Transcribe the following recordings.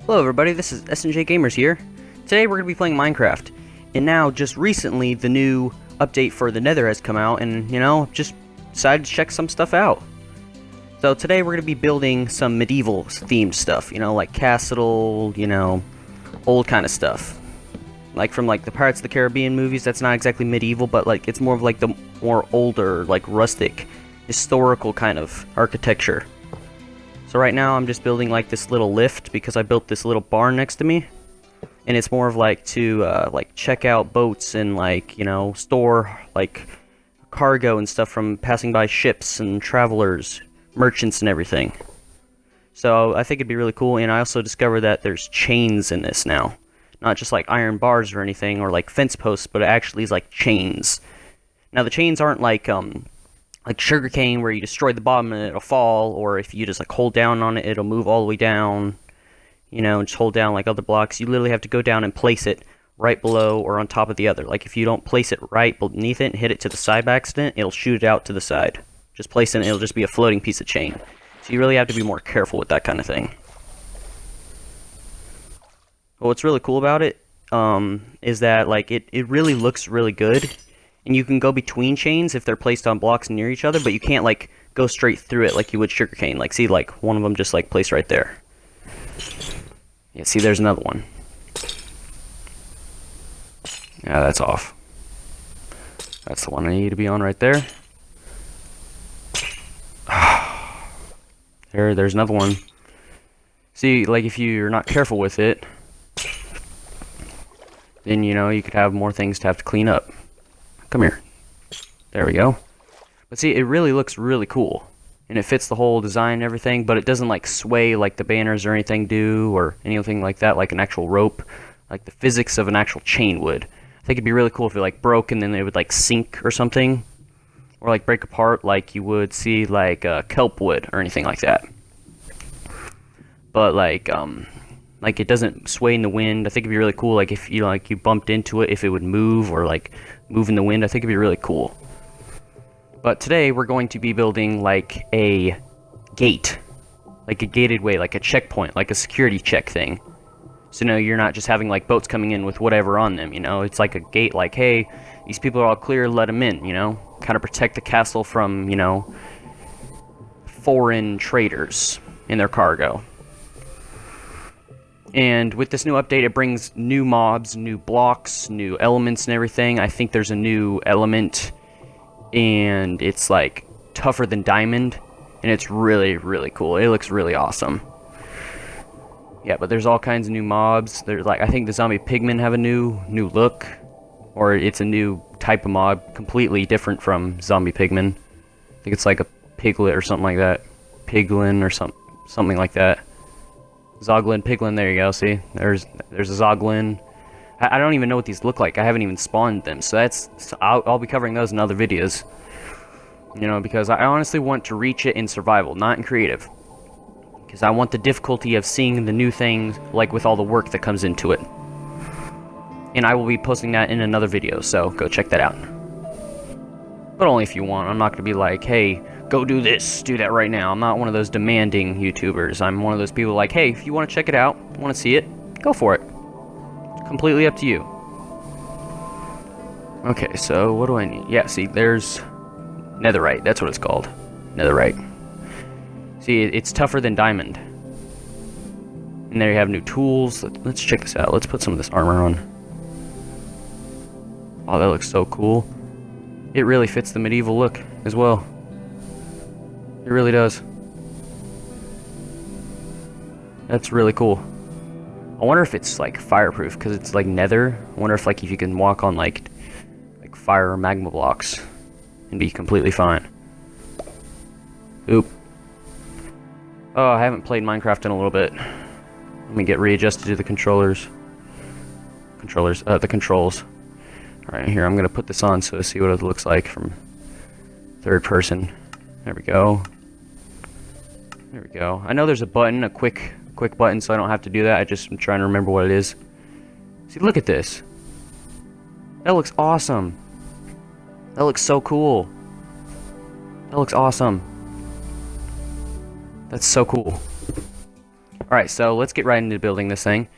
Hello everybody, this is SnJ Gamers here. Today we're going to be playing Minecraft. And now, just recently, the new update for the Nether has come out, and, just decided to check some stuff out. So today we're going to be building some medieval themed stuff, like castle, old kind of stuff. Like from the Pirates of the Caribbean movies. That's not exactly medieval, but it's more of the more older, rustic, historical kind of architecture. So right now I'm just building this little lift because I built this little barn next to me, and it's more of to check out boats and store cargo and stuff from passing by ships and travelers, merchants and everything. So I think it'd be really cool. And I also discovered that there's chains in this now, not just iron bars or anything or fence posts, but it actually is chains. Now the chains aren't like sugarcane where you destroy the bottom and it'll fall, or if you just hold down on it, it'll move all the way down, and just hold down like other blocks. You literally have to go down and place it right below or on top of the other. If you don't place it right beneath it and hit it to the side by accident, it'll shoot it out to the side. Just place it and it'll just be a floating piece of chain. So you really have to be more careful with that kind of thing. But what's really cool about it is that it really looks really good. And you can go between chains if they're placed on blocks near each other, but you can't go straight through it like you would sugarcane. See, one of them just placed right there. Yeah, see, there's another one. Yeah, that's off. That's the one I need to be on right there. There's another one. See, if you're not careful with it, then you could have more things to have to clean up. Come here. There we go. But see, it really looks really cool. And it fits the whole design and everything, but it doesn't sway like the banners or anything do, or anything like that, like an actual rope, like the physics of an actual chain would. I think it'd be really cool if it broke and then it would sink or something, or break apart like you would see kelp wood or anything like that. But it doesn't sway in the wind. I think it'd be really cool if you bumped into it, if it would move or move in the wind. I think it'd be really cool. But today we're going to be building a gate, a gated way, a checkpoint, a security check thing. So you're not just having boats coming in with whatever on them, it's a gate, hey, these people are all clear, let them in, kind of protect the castle from, foreign traders and their cargo. And with this new update, it brings new mobs, new blocks, new elements and everything. I think there's a new element, and it's tougher than diamond, and it's really, really cool. It looks really awesome. Yeah, but there's all kinds of new mobs. There's I think the zombie pigmen have a new look, or it's a new type of mob, completely different from zombie pigmen. I think it's a piglet or something like that, piglin or something like that. Zoglin, Piglin, there you go, see? There's a Zoglin. I don't even know what these look like. I haven't even spawned them, so I'll be covering those in other videos. Because I honestly want to reach it in survival, not in creative. Because I want the difficulty of seeing the new things, with all the work that comes into it. And I will be posting that in another video, so go check that out. But only if you want. I'm not going to be hey, go do this, do that right now. I'm not one of those demanding YouTubers. I'm one of those people hey, if you want to check it out, want to see it, go for it. It's completely up to you. Okay, so what do I need? Yeah, see, there's netherite. That's what it's called. Netherite. See, it's tougher than diamond. And there you have new tools. Let's check this out. Let's put some of this armor on. Oh, that looks so cool. It really fits the medieval look as well. It really does. That's really cool. I wonder if it's fireproof because it's nether. I wonder if if you can walk on fire or magma blocks and be completely fine. Oop. Oh, I haven't played Minecraft in a little bit. Let me get readjusted to the controls. The controls. Alright, here, I'm gonna put this on so I see what it looks like from third person. There we go. There we go. I know there's a button, a quick button, so I don't have to do that. I'm trying to remember what it is. See, look at this. That looks awesome. That looks so cool. That looks awesome. That's so cool. Alright, so let's get right into building this thing.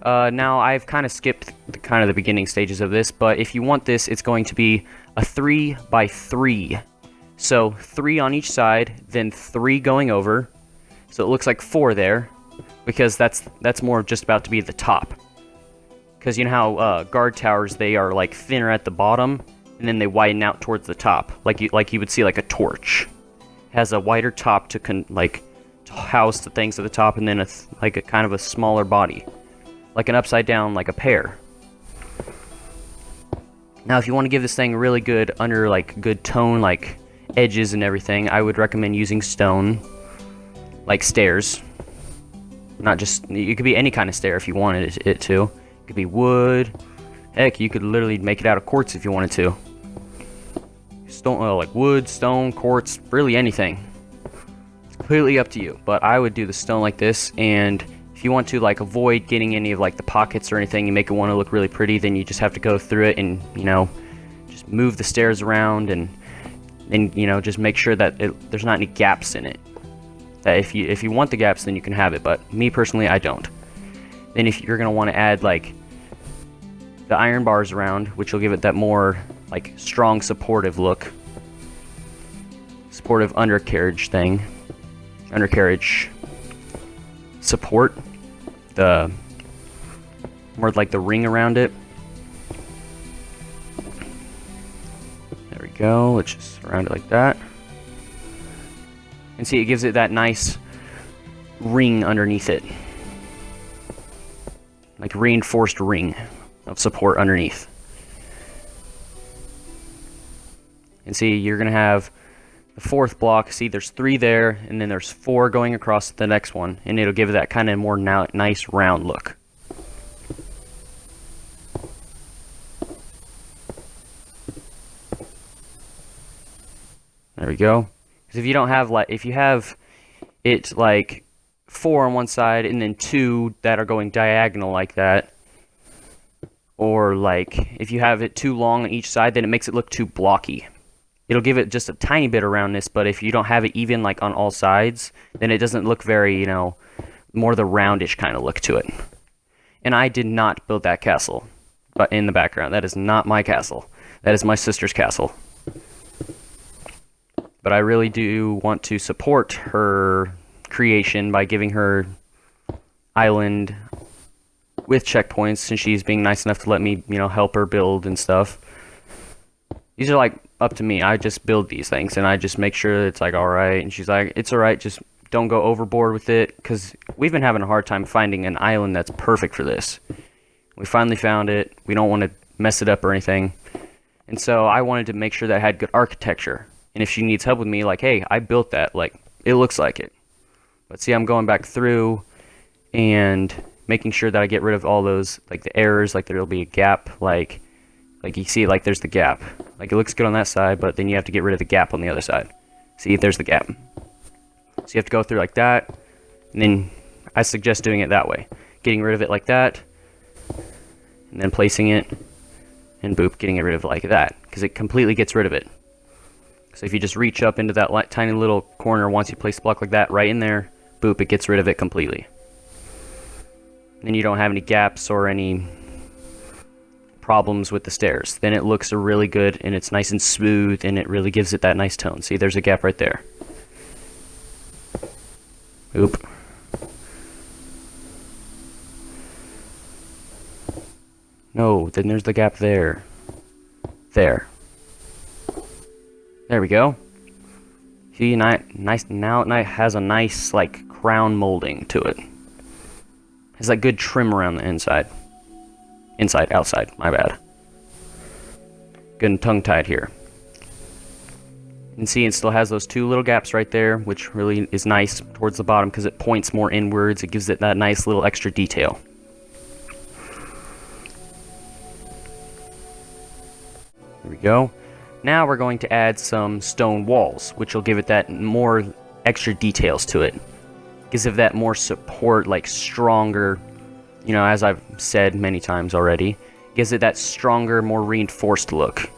Now, I've kind of skipped the beginning stages of this, but if you want this, it's going to be a 3 by 3. So, 3 on each side, then 3 going over. So it looks like 4 there, because that's more just about to be the top. Because you know how guard towers, they are like thinner at the bottom, and then they widen out towards the top, like you would see like a torch. It has a wider top to house the things at the top, and then a kind of a smaller body, like an upside down, like a pear. Now, if you want to give this thing really good good tone, like edges and everything, I would recommend using stone, like stairs. Not just, it could be any kind of stair if you wanted it to. It could be wood. Heck, you could literally make it out of quartz if you wanted to. Stone, like wood, stone, quartz, really anything. It's completely up to you. But I would do the stone like this, and if you want to like avoid getting any of like the pockets or anything, you make it want to look really pretty, then you just have to go through it and, you know, just move the stairs around and you know, just make sure that there's not any gaps in it. That if you want the gaps, then you can have it, but me personally, I don't. Then if you're gonna want to add like the iron bars around, which will give it that more like strong supportive look, supportive undercarriage thing, undercarriage support, the more like the ring around it. There we go. Let's just surround it like that. And see, it gives it that nice ring underneath it. Like reinforced ring of support underneath. And see, you're going to have the fourth block. See, there's 3 there, and then there's 4 going across the next one. And it'll give it that kind of more nice round look. There we go. Because if you don't have if you have it like 4 on one side and then 2 that are going diagonal like that, or like if you have it too long on each side, then it makes it look too blocky. It'll give it just a tiny bit of roundness, but if you don't have it even like on all sides, then it doesn't look very, you know, more the roundish kind of look to it. And I did not build that castle, but in the background, that is not my castle. That is my sister's castle. But I really do want to support her creation by giving her island with checkpoints, since she's being nice enough to let me, you know, help her build and stuff. These are like up to me. I just build these things and I just make sure it's like alright, and she's like, it's alright, just don't go overboard with it, because we've been having a hard time finding an island that's perfect for this. We finally found it. We don't want to mess it up or anything, and so I wanted to make sure that it had good architecture. And if she needs help with me, like, hey, I built that, like, it looks like it. But see, I'm going back through and making sure that I get rid of all those, like, the errors, like there'll be a gap, like you see, like, there's the gap. Like, it looks good on that side, but then you have to get rid of the gap on the other side. See, there's the gap. So you have to go through like that, and then I suggest doing it that way. Getting rid of it like that, and then placing it, and boop, getting rid of it like that, because it completely gets rid of it. So if you just reach up into that tiny little corner, once you place the block like that, right in there, boop, it gets rid of it completely. Then you don't have any gaps or any problems with the stairs. Then it looks really good, and it's nice and smooth, and it really gives it that nice tone. See, there's a gap right there. Oop. No, then there's the gap there. There. There we go. See, nice. Now it has a nice, like, crown molding to it. Has that good trim around the inside. Inside, outside, my bad. Good and tongue-tied here. And see, it still has those 2 little gaps right there, which really is nice towards the bottom because it points more inwards. It gives it that nice little extra detail. There we go. Now we're going to add some stone walls, which will give it that more extra details to it. Gives it that more support, like stronger, you know, as I've said many times already. Gives it that stronger, more reinforced look.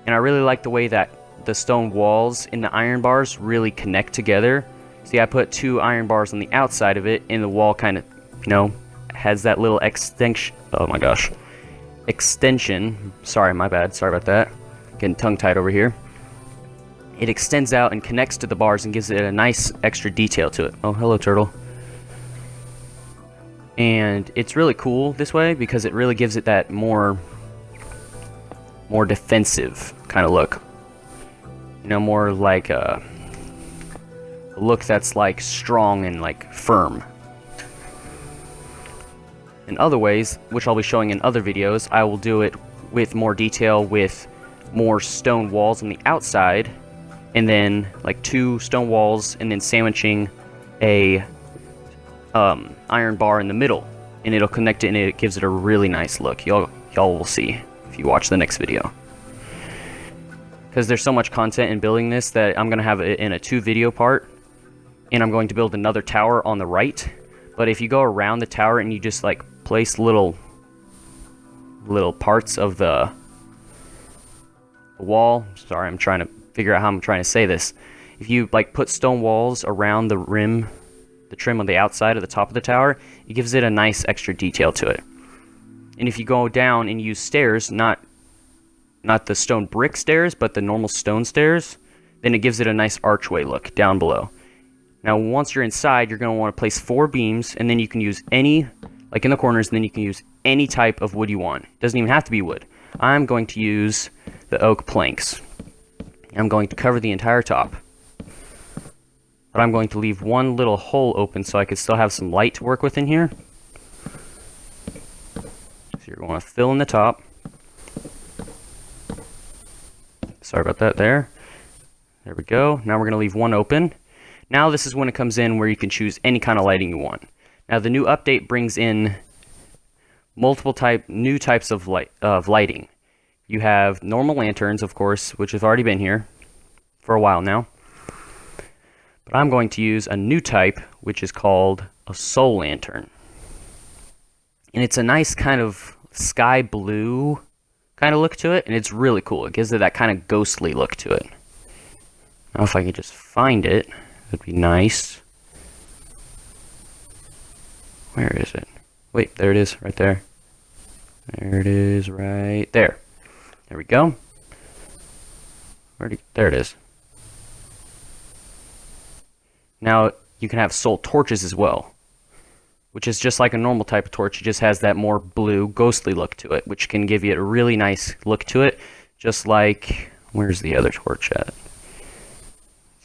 And I really like the way that the stone walls and the iron bars really connect together. See, I put 2 iron bars on the outside of it, and the wall kind of, you know, has that little extension. Oh my gosh. Extension. Sorry, my bad. Sorry about that. Getting tongue-tied over here. It extends out and connects to the bars and gives it a nice extra detail to it. Oh, hello, turtle. And it's really cool this way because it really gives it that more defensive kind of look. You know, more like a look that's like strong and like firm. In other ways, which I'll be showing in other videos, I will do it with more detail with more stone walls on the outside, and then like 2 stone walls, and then sandwiching a iron bar in the middle, and it'll connect it, and it gives it a really nice look. Y'all will see if you watch the next video. Because there's so much content in building this that I'm going to have it in a 2 video part, and I'm going to build another tower on the right. But if you go around the tower and you just like place little parts of the wall, sorry, I'm trying to figure out how I'm trying to say this. If you like put stone walls around the rim, the trim on the outside of the top of the tower, it gives it a nice extra detail to it. And if you go down and use stairs, not the stone brick stairs, but the normal stone stairs, then it gives it a nice archway look down below. Now once you're inside, you're going to want to place 4 beams, and then you can use any, like in the corners, and then you can use any type of wood you want. It doesn't even have to be wood. I'm going to use the oak planks. I'm going to cover the entire top. But I'm going to leave one little hole open so I can still have some light to work with in here. So you're going to fill in the top. Sorry about that there. There we go. Now we're going to leave one open. Now this is when it comes in where you can choose any kind of lighting you want. Now the new update brings in multiple new types of lighting. You have normal lanterns, of course, which have already been here for a while now. But I'm going to use a new type, which is called a soul lantern. And it's a nice kind of sky blue kind of look to it, and it's really cool. It gives it that kind of ghostly look to it. Now if I could just find it, that'd be nice. Where is it? Wait, there it is, right there. There it is, right there. There we go. There it is. Now, you can have soul torches as well, which is just like a normal type of torch. It just has that more blue, ghostly look to it, which can give you a really nice look to it, just like, where's the other torch at?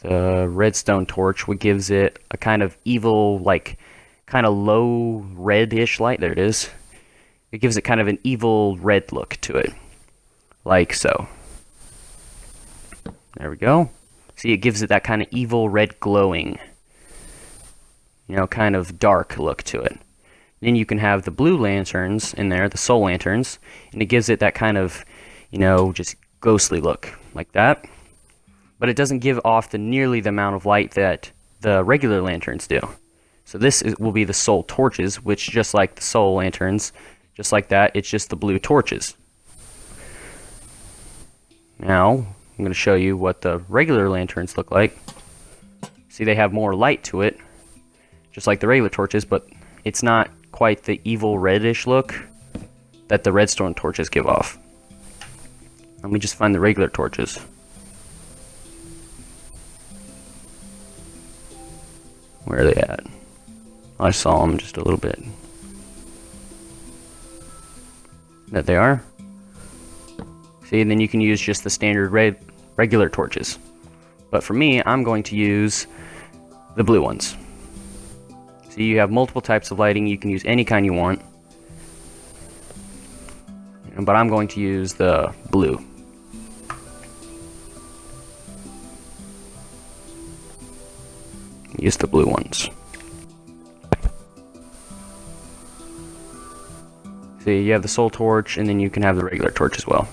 The redstone torch, which gives it a kind of evil, like, kind of low reddish light. There it is. It gives it kind of an evil red look to it, like so. There we go. See, it gives it that kind of evil red glowing, you know, kind of dark look to it. Then you can have the blue lanterns in there, the soul lanterns, and it gives it that kind of, you know, just ghostly look, like that. But it doesn't give off nearly the amount of light that the regular lanterns do. So this will be the soul torches, which just like the soul lanterns, just like that, it's just the blue torches. Now, I'm going to show you what the regular lanterns look like. See, they have more light to it, just like the regular torches, but it's not quite the evil reddish look that the redstone torches give off. Let me just find the regular torches. Where are they at? I saw them just a little bit. There they are. See, and then you can use just the standard regular torches. But for me, I'm going to use the blue ones. So you have multiple types of lighting. You can use any kind you want. But I'm going to use the blue. Use the blue ones. See, you have the soul torch, and then you can have the regular torch as well.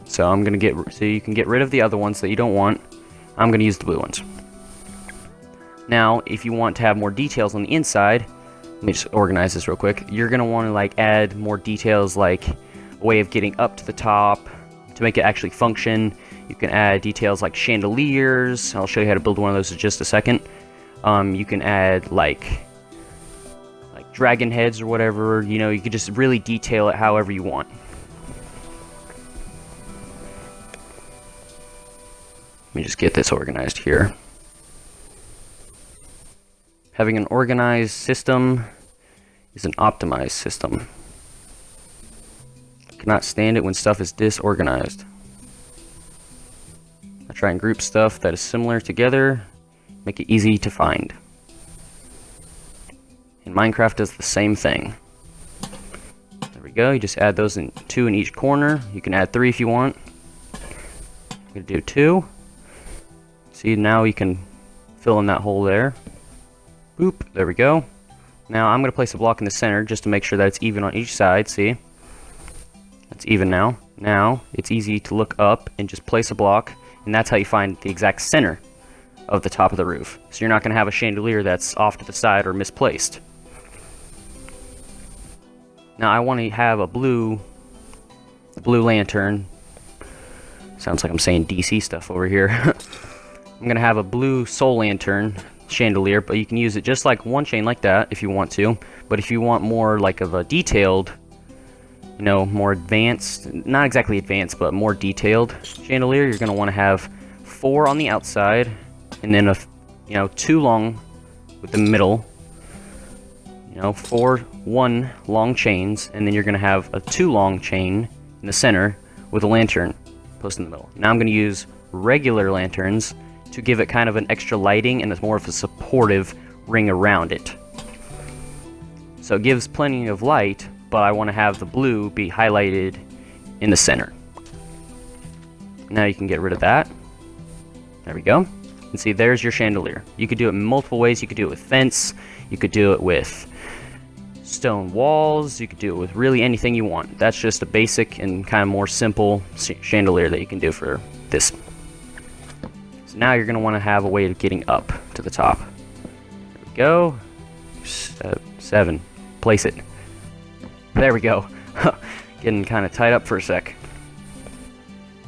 So I'm gonna so you can get rid of the other ones that you don't want. I'm gonna use the blue ones. Now, if you want to have more details on the inside, let me just organize this real quick. You're gonna want to like add more details, like a way of getting up to the top to make it actually function. You can add details like chandeliers. I'll show you how to build one of those in just a second. You can add like dragon heads or whatever. You know, you could just really detail it however you want. Let me just get this organized here. Having an organized system is an optimized system. I cannot stand it when stuff is disorganized. I try and group stuff that is similar together, make it easy to find. And Minecraft does the same thing. There we go, you just add those in 2 in each corner. You can add 3 if you want. I'm gonna do 2. See, now you can fill in that hole there. Boop, there we go. Now I'm gonna place a block in the center just to make sure that it's even on each side, see? That's even now. Now, it's easy to look up and just place a block, and that's how you find the exact center of the top of the roof. So you're not gonna have a chandelier that's off to the side or misplaced. Now I want to have a blue lantern. Sounds like I'm saying DC stuff over here. I'm gonna have a blue soul lantern chandelier, but you can use it just like one chain like that if you want to. But if you want more like of a detailed, you know, more advanced, not exactly advanced, but more detailed chandelier, you're gonna want to have 4 on the outside, and then a, you know, 2 long with the middle. You know, 1 long chains, and then you're gonna have a 2 long chain in the center with a lantern placed in the middle. Now I'm gonna use regular lanterns to give it kind of an extra lighting and it's more of a supportive ring around it. So it gives plenty of light, but I want to have the blue be highlighted in the center. Now you can get rid of that. There we go. And see, there's your chandelier. You could do it in multiple ways. You could do it with fence. You could do it with stone walls. You could do it with really anything you want. That's just a basic and kind of more simple chandelier that you can do for this. So now you're going to want to have a way of getting up to the top. There we go. 7. Place it. There we go. Getting kind of tied up for a sec.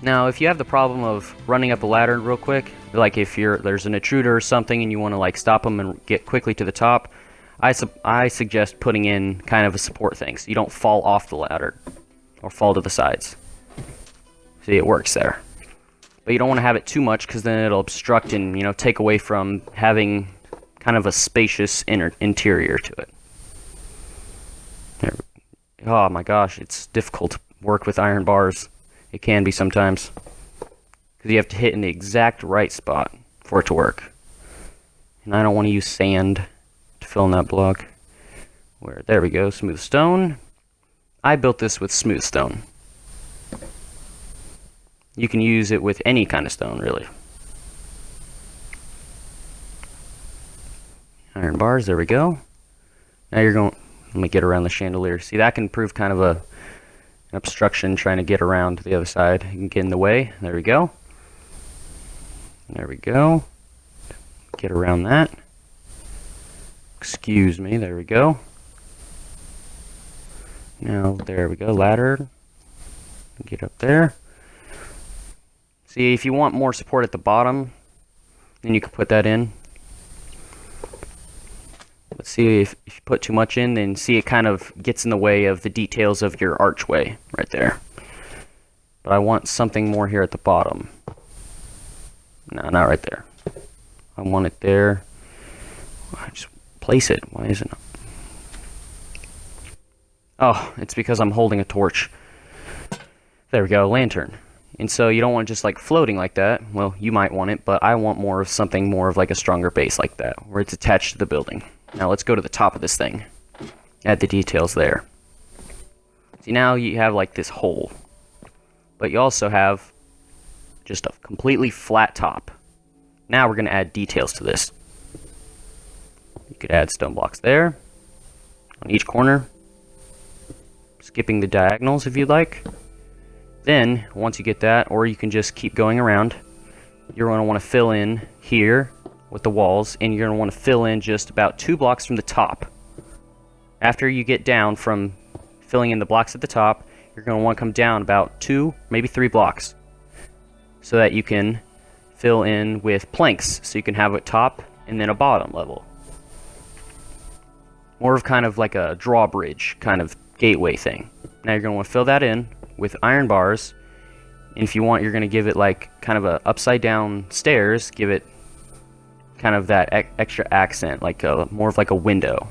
Now, if you have the problem of running up a ladder real quick, like if there's an intruder or something and you want to like stop them and get quickly to the top, I suggest putting in kind of a support thing so you don't fall off the ladder or fall to the sides. See, it works there. But you don't want to have it too much because then it'll obstruct and, you know, take away from having kind of a spacious interior to it. There. Oh my gosh, it's difficult to work with iron bars. It can be sometimes. Because you have to hit in the exact right spot for it to work. And I don't want to use sand to fill in that block. There we go, smooth stone. I built this with smooth stone. You can use it with any kind of stone, really. Iron bars, there we go. Now you're going... Let me get around the chandelier. See, that can prove kind of an obstruction trying to get around to the other side. You can get in the way. There we go. There we go. Get around that. Excuse me. There we go. Now, there we go. Ladder. Get up there. See, if you want more support at the bottom, then you can put that in. But see, if you put too much in, then see it kind of gets in the way of the details of your archway right there. But I want something more here at the bottom. No, not right there. I want it there. I just place it. Why isn't it? Oh, it's because I'm holding a torch. There we go, lantern. And so you don't want just like floating like that. Well, you might want it, but I want more of something more of like a stronger base like that, where it's attached to the building. Now let's go to the top of this thing. Add the details there. See, now you have like this hole. But you also have just a completely flat top. Now we're going to add details to this. You could add stone blocks there, on each corner, skipping the diagonals if you'd like. Then, once you get that, or you can just keep going around, you're going to want to fill in here with the walls, and you're going to want to fill in just about 2 blocks from the top. After you get down from filling in the blocks at the top, you're going to want to come down about 2, maybe 3 blocks. so that you can fill in with planks, so you can have a top and then a bottom level. More of kind of like a drawbridge kind of gateway thing. Now you're going to want to fill that in with iron bars, and if you want, you're going to give it like kind of a upside down stairs, give it kind of that extra accent, like more of like a window.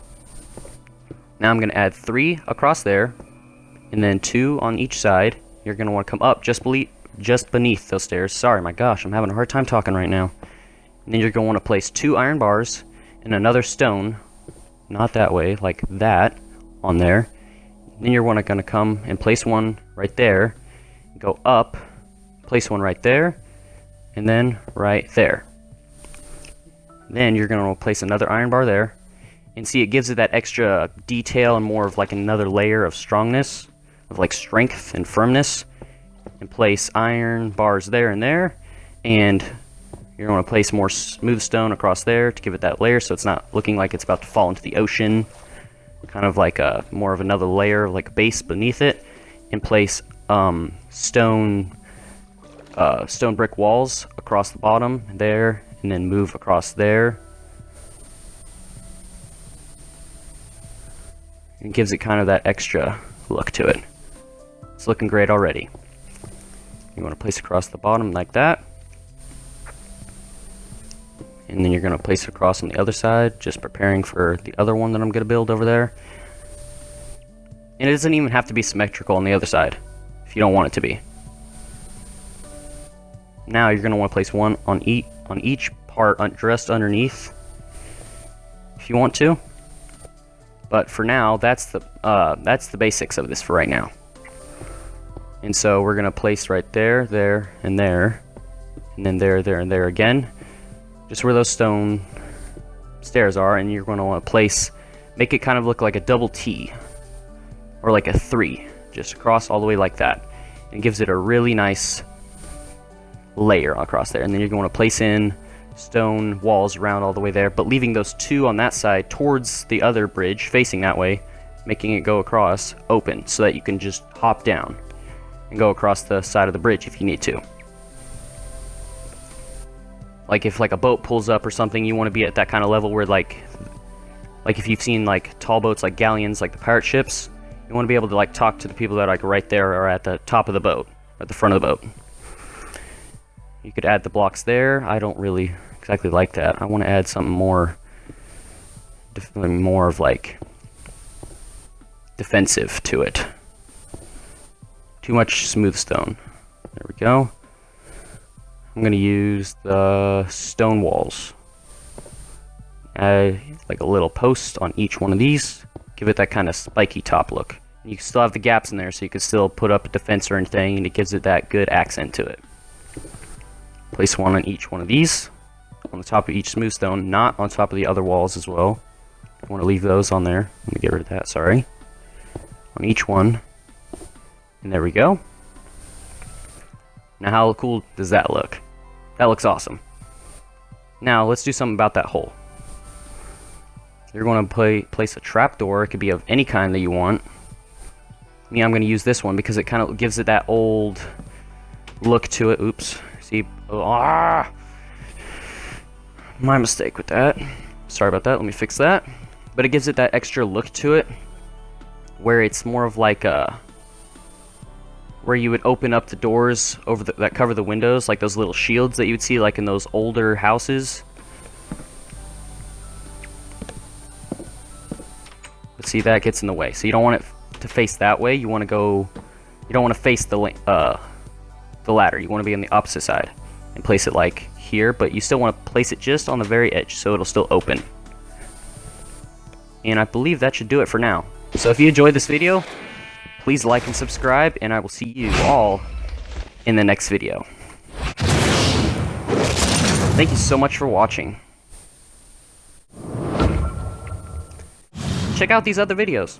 Now I'm going to add 3 across there, and then 2 on each side. You're going to want to come up just beneath those stairs. Sorry, my gosh, I'm having a hard time talking right now. And then you're going to want to place 2 iron bars and another stone, not that way, like that, on there. Then you're going to come and place one right there, go up, place one right there, and then right there. Then you're going to place another iron bar there, and see, it gives it that extra detail and more of like another layer of strongness, of like strength and firmness. And place iron bars there and there, and you're going to place more smooth stone across there to give it that layer, so it's not looking like it's about to fall into the ocean. Kind of like a more of another layer, like a base beneath it, and place stone brick walls across the bottom there, and then move across there. It gives it kind of that extra look to it. It's looking great already. You want to place across the bottom like that, and then you're going to place it across on the other side, just preparing for the other one that I'm going to build over there. And it doesn't even have to be symmetrical on the other side if you don't want it to be. Now you're going to want to place one on each part just underneath if you want to. But for now, that's the basics of this for right now. And so we're going to place right there, there, and there, and then there, there, and there again, just where those stone stairs are. And you're going to want to make it kind of look like a double T, or like a 3, just across all the way like that. And it gives it a really nice layer across there. And then you're going to place in stone walls around all the way there, but leaving those 2 on that side towards the other bridge, facing that way, making it go across open, so that you can just hop down and go across the side of the bridge if you need to. Like if like a boat pulls up or something, you want to be at that kind of level where like if you've seen like tall boats like galleons, like the pirate ships, you want to be able to like talk to the people that are like right there or at the top of the boat, at the front of the boat. You could add the blocks there. I don't really exactly like that. I want to add something more of like defensive to it. Too much smooth stone. There we go. I'm going to use the stone walls. Add like a little post on each one of these. Give it that kind of spiky top look. You can still have the gaps in there, so you can still put up a defense or anything, and it gives it that good accent to it. Place one on each one of these, on the top of each smooth stone, not on top of the other walls as well. I want to leave those on there. Let me get rid of that, sorry. On each one. And there we go. Now how cool does that look? That looks awesome. Now let's do something about that hole. You're going to place a trapdoor. It could be of any kind that you want. Me, I'm going to use this one because it kind of gives it that old look to it. Oops. See? My mistake with that. Sorry about that. Let me fix that. But it gives it that extra look to it, where it's more of like a, where you would open up the doors over that cover the windows, like those little shields that you would see like in those older houses. But see, that gets in the way. So you don't want it to face that way. You want to go. You don't want to face the ladder. You want to be on the opposite side and place it like here, but you still want to place it just on the very edge so it'll still open. And I believe that should do it for now. So if you enjoyed this video, please like and subscribe, and I will see you all in the next video. Thank you so much for watching. Check out these other videos.